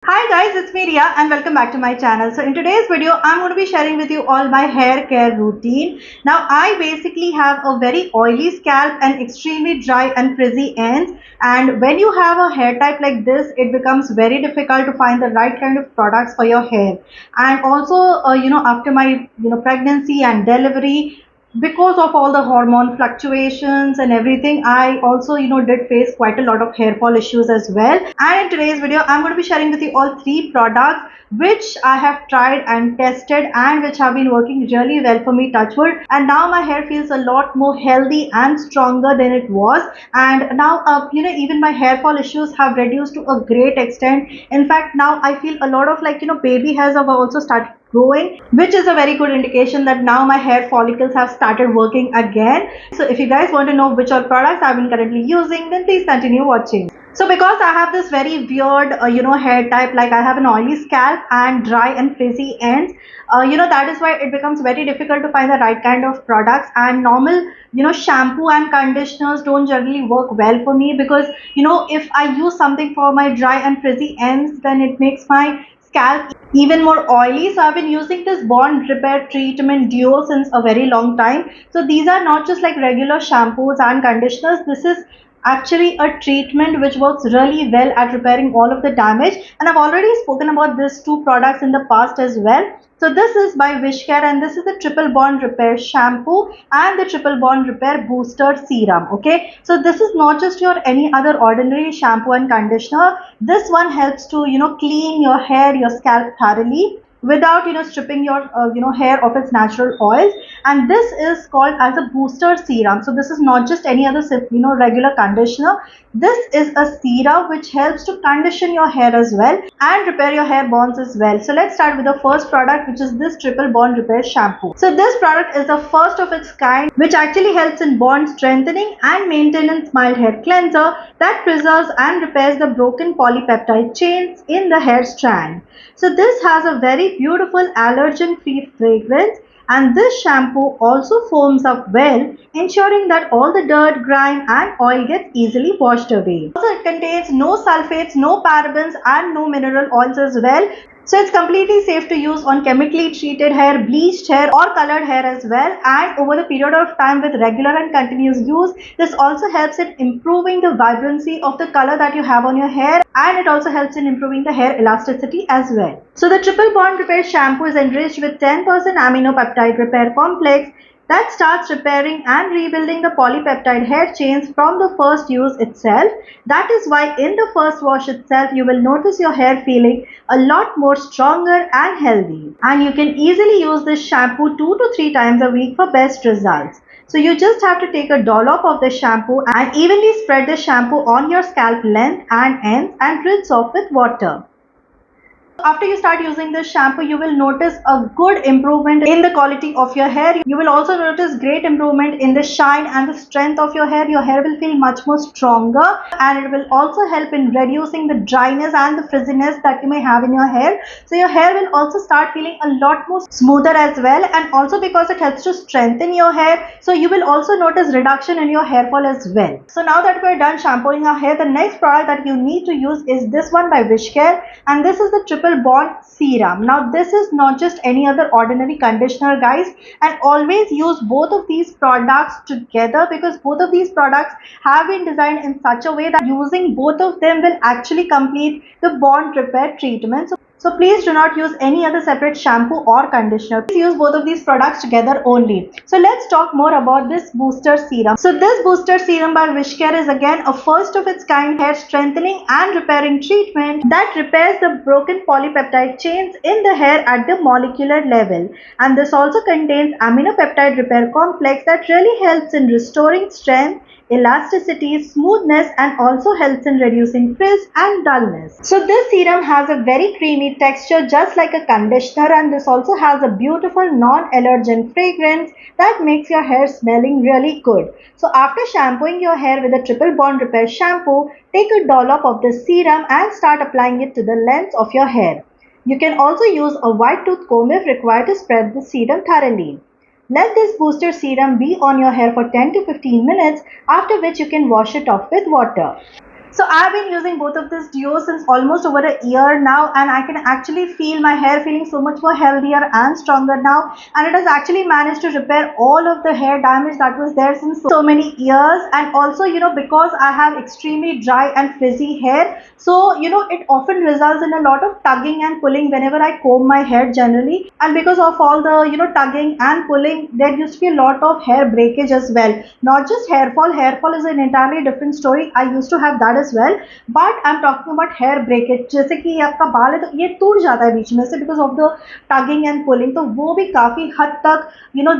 Hi guys, it's me Ria and welcome back to my channel. So in today's video, I'm going to be sharing with you all my hair care routine. Now I basically have a very oily scalp and extremely dry and frizzy ends. And when you have a hair type like this, it becomes very difficult to find the right kind of products for your hair. And also, after my pregnancy and delivery, because of all the hormone fluctuations and everything, I also did face quite a lot of hair fall issues as well. And in today's video, I'm going to be sharing with you all three products which I have tried and tested and which have been working really well for me, touch wood. And now my hair feels a lot more healthy and stronger than it was. And now even my hair fall issues have reduced to a great extent. In fact, now I feel a lot of baby hairs have also started growing, which is a very good indication that now my hair follicles have started working again. So if you guys want to know which all products I've been currently using, then please continue watching. So because I have this very weird hair type, like I have an oily scalp and dry and frizzy ends, that is why it becomes very difficult to find the right kind of products. And normal shampoo and conditioners don't generally work well for me, because if I use something for my dry and frizzy ends, then it makes my scalp even more oily. So I've been using this bond repair treatment duo since a very long time. So these are not just like regular shampoos and conditioners. This is actually a treatment which works really well at repairing all of the damage, and I've already spoken about these two products in the past as well. So this is by Wishcare, and this is the triple bond repair shampoo and the triple bond repair booster serum. Okay, so this is not just your any other ordinary shampoo and conditioner. This one helps to clean your hair, your scalp thoroughly without stripping your hair of its natural oils. And this is called as a booster serum. So this is not just any other regular conditioner. This is a serum which helps to condition your hair as well and repair your hair bonds as well. So let's start with the first product, which is this triple bond repair shampoo. So this product is the first of its kind, which actually helps in bond strengthening and maintenance mild hair cleanser that preserves and repairs the broken polypeptide chains in the hair strand. So this has a very beautiful allergen-free fragrance, and this shampoo also foams up well, ensuring that all the dirt, grime and oil gets easily washed away. Also, it contains no sulfates, no parabens and no mineral oils as well. So it's completely safe to use on chemically treated hair, bleached hair or colored hair as well. And over the period of time with regular and continuous use, this also helps in improving the vibrancy of the color that you have on your hair, and it also helps in improving the hair elasticity as well. So the triple bond repair shampoo is enriched with 10% amino peptide repair complex that starts repairing and rebuilding the polypeptide hair chains from the first use itself. That is why in the first wash itself, you will notice your hair feeling a lot more stronger and healthy. And you can easily use this shampoo 2 to 3 times a week for best results. So you just have to take a dollop of the shampoo and evenly spread the shampoo on your scalp length and ends and rinse off with water. After you start using this shampoo, you will notice a good improvement in the quality of your hair. You will also notice great improvement in the shine and the strength of your hair. Your hair will feel much more stronger, and it will also help in reducing the dryness and the frizziness that you may have in your hair. So your hair will also start feeling a lot more smoother as well, and also because it helps to strengthen your hair, so you will also notice reduction in your hair fall as well. So now that we're done shampooing our hair, the next product that you need to use is this one by Wishcare, and this is the triple bond serum. Now this is not just any other ordinary conditioner, guys, and always use both of these products together, because both of these products have been designed in such a way that using both of them will actually complete the bond repair treatment. So please do not use any other separate shampoo or conditioner. Please use both of these products together only. So let's talk more about this booster serum. So this booster serum by Wishcare is again a first of its kind hair strengthening and repairing treatment that repairs the broken polypeptide chains in the hair at the molecular level. And this also contains amino peptide repair complex that really helps in restoring strength, elasticity, smoothness, and also helps in reducing frizz and dullness. So this serum has a very creamy texture just like a conditioner, and this also has a beautiful non-allergen fragrance that makes your hair smelling really good. So after shampooing your hair with a triple bond repair shampoo, take a dollop of the serum and start applying it to the length of your hair. You can also use a wide tooth comb if required to spread the serum thoroughly. Let this booster serum be on your hair for 10 to 15 minutes, after which you can wash it off with water. So I've been using both of this duo since almost over a year now, and I can actually feel my hair feeling so much more healthier and stronger now. And it has actually managed to repair all of the hair damage that was there since so many years. And also, because I have extremely dry and frizzy hair, so it often results in a lot of tugging and pulling whenever I comb my hair generally. And because of all the tugging and pulling, there used to be a lot of hair breakage as well. Not just hair fall. Hair fall is an entirely different story. I used to have that as well, but I'm talking about hair breakage. जैसे कि ये आपका बाल है तो ये टूट जाता है बीच में से because of the tugging and pulling, तो वो भी काफी हद तक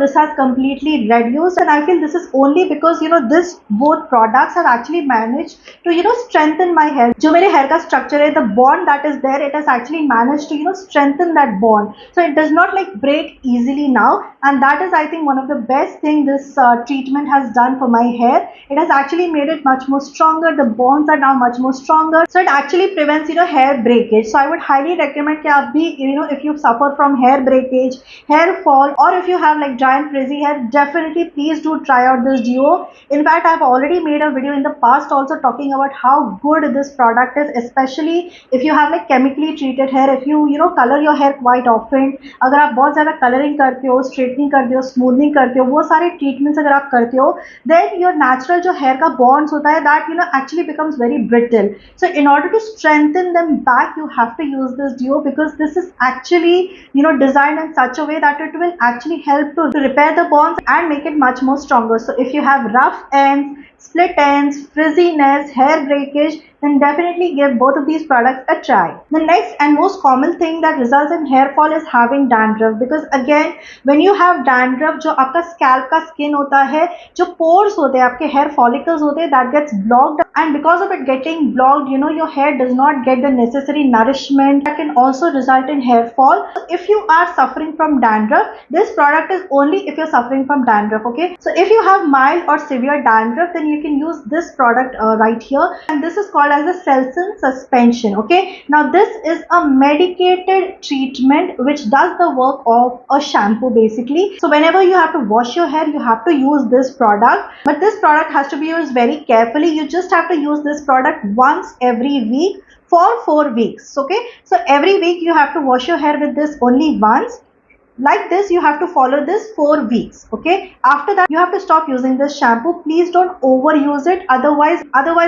this has completely reduced. And I feel this is only because this both products have actually managed to strengthen my hair. जो मेरे hair का structure है, the bond that is there, it has actually managed to strengthen that bond, so it does not like break easily now. And that is, I think, one of the best thing this treatment has done for my hair. It has actually made it much more stronger. The bonds are now much more stronger, so it actually prevents hair breakage. So I would highly recommend कि आप भी if you suffer from hair breakage, hair fall, or if you have like dry and frizzy hair, definitely please do try out this duo. In fact, I've already made a video in the past also talking about how good this product is, especially if you have like chemically treated hair, if you color your hair quite often, अगर आप बहुत ज़्यादा coloring करते हो, straightening करते हो, smoothing करते हो, वो सारे treatments अगर आप करते हो, then your natural जो hair का bonds होता है, that actually becomes very brittle. So in order to strengthen them back, you have to use this duo, because this is actually designed in such a way that it will actually help to repair the bonds and make it much more stronger. So if you have rough ends, split ends, frizziness, hair breakage, then definitely give both of these products a try. The next and most common thing that results in hair fall is having dandruff, because again when you have dandruff, जो आपका scalp का skin होता है, जो pores होते हैं, आपके hair follicles होते हैं, that gets blocked, and because of it getting blocked, your hair does not get the necessary nourishment. That can also result in hair fall. So if you are suffering from dandruff, this product is only if you're suffering from dandruff, okay? So if you have mild or severe dandruff, then you can use this product right here, and this is called as a Selsun suspension, okay? Now this is a medicated treatment which does the work of a shampoo basically. So whenever you have to wash your hair, you have to use this product, but this product has to be used very carefully. You just have to use this product once every week for 4 weeks, okay? So every week you have to wash your hair with this only once. Like this, you have to follow this 4 weeks, okay? After that, you have to stop using this shampoo. Please don't overuse it, otherwise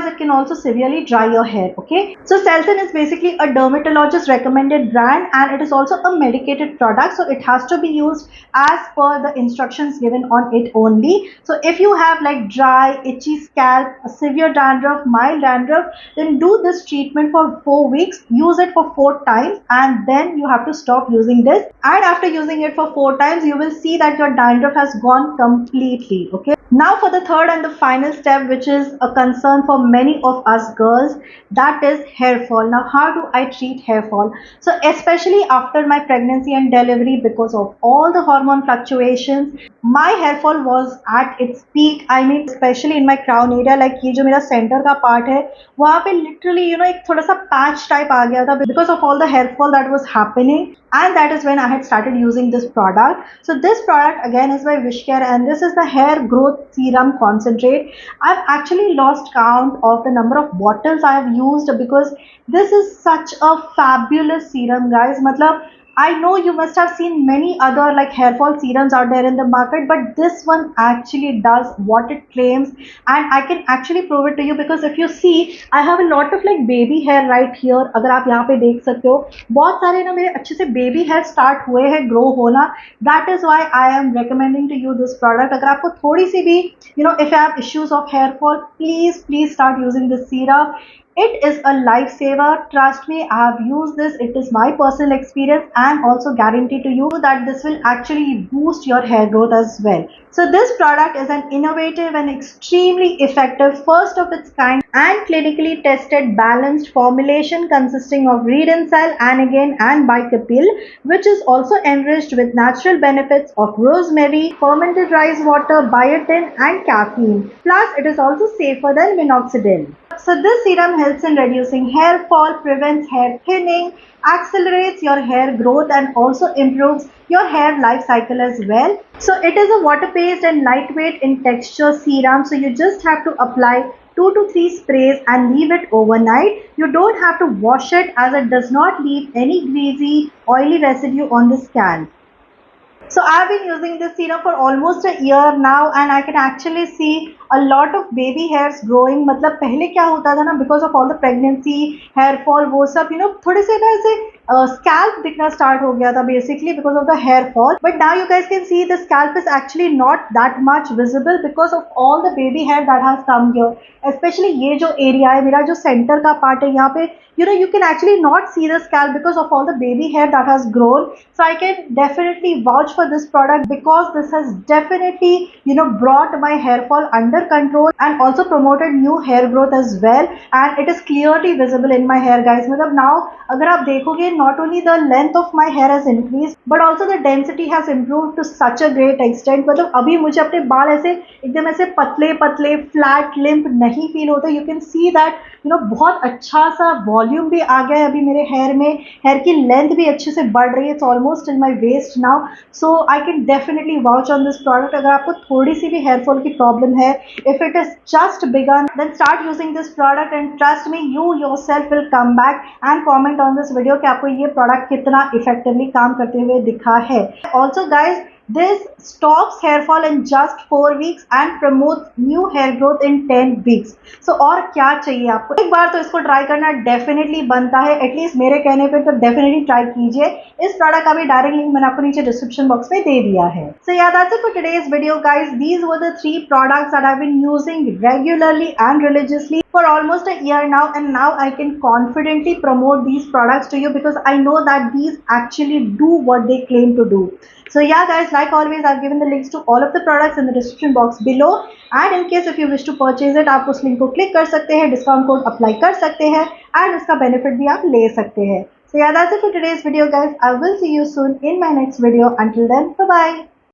it can also severely dry your hair, okay? So Selsun is basically a dermatologist recommended brand, and it is also a medicated product, so it has to be used as per the instructions given on it only. So if you have like dry, itchy scalp, severe dandruff, mild dandruff, then do this treatment for 4 weeks. Use it for 4 times, and then you have to stop using this. And after using it for 4 times, you will see that your dandruff has gone completely, okay? Now for the third and the final step, which is a concern for many of us girls, that is hair fall. Now how do I treat hair fall? So especially after my pregnancy and delivery, because of all the hormone fluctuations, my hair fall was at its peak. I mean, especially in my crown area, like ये जो मेरा center का part है, वहाँ पे literally एक थोड़ा सा patch type आ गया था because of all the hair fall that was happening. And that is when I had started using this product. So this product again is by Wishcare, and this is the hair growth serum concentrate. I've actually lost count of the number of bottles I have used, because this is such a fabulous serum, guys. मतलब I know you must have seen many other like hair fall serums out there in the market, but this one actually does what it claims, and I can actually prove it to you, because if you see, I have a lot of like baby hair right here. अगर आप यहाँ पे देख सकते हो, बहुत सारे ना मेरे अच्छे से baby hair start हुए हैं grow होना. That is why I am recommending to you this product. अगर आपको थोड़ी सी भी if you have issues of hair fall, please start using this serum. It is a lifesaver. Trust me, I have used this. It is my personal experience, and also guarantee to you that this will actually boost your hair growth as well. So this product is an innovative and extremely effective, first of its kind and clinically tested balanced formulation consisting of Redensyl, Anagen and Bicapil, which is also enriched with natural benefits of rosemary, fermented rice water, biotin and caffeine. Plus, it is also safer than minoxidil. So this serum helps in reducing hair fall, prevents hair thinning, accelerates your hair growth, and also improves your hair life cycle as well. So it is a water based and lightweight in texture serum, so you just have to apply 2 to 3 sprays and leave it overnight. You don't have to wash it as it does not leave any greasy, oily residue on the scalp. So I've been using this serum for almost a year now and I can actually see a lot of baby hairs growing. मतलब पहले क्या होता था ना, because of all the pregnancy, hair fall, वो सब थोड़े से ना ऐसे scalp दिखना start हो गया था basically because of the hair fall. But now you guys can see the scalp is actually not that much visible because of all the baby hair that has come here. Especially ये जो area है, मेरा जो center का part है, यहाँ पे you can actually not see the scalp because of all the baby hair that has grown. So I can definitely vouch for this product because this has definitely brought my hair fall under control and also promoted new hair growth as well, and it is clearly visible in my hair guys. मतलब now अगर आप देखोगे, not only the length of my hair has increased but also the density has improved to such a great extent. मतलब अभी मुझे अपने बाल ऐसे एकदम ऐसे पतले पतले फ्लैट लिम्प नहीं फील होते. यू कैन सी दैट बहुत अच्छा सा वॉल्यूम भी आ गया है अभी मेरे हेयर में. हेयर की लेंथ भी अच्छे से बढ़ रही है. It's almost in my waist now. So I can definitely vouch on this product. अगर आपको थोड़ी सी भी हेयर फॉल की प्रॉब्लम है, if it is just begun, then start using this product and trust me, you yourself will come back and comment on this video कि आपको ये प्रोडक्ट कितना इफेक्टिवली काम करते हुए दिखा है. Also guys, this stops hair fall in just 4 weeks and promotes new hair growth in 10 weeks. So और क्या चाहिए आपको? एक बार तो इसको ट्राई करना डेफिनेटली बनता है. एटलीस्ट मेरे कहने पे तो डेफिनेटली ट्राई कीजिए. इस प्रोडक्ट का भी डायरेक्ट लिंक मैंने आपको नीचे डिस्क्रिप्शन बॉक्स में दे दिया है. So yeah, that's it for today's video guys. These were the 3 products that I've been using regularly and religiously for almost a year now, and now I can confidently promote these products to you because I know that these actually do what they claim to do. So yeah guys, like always I've given the links to all of the products in the description box below, and in case if you wish to purchase it, आप उस link को click कर सकते हैं, discount code apply कर सकते हैं and उसका बेनिफिट भी आप ले सकते हैं. So yeah, that's it for today's video guys. I will see you soon in my next video. Until then, bye bye.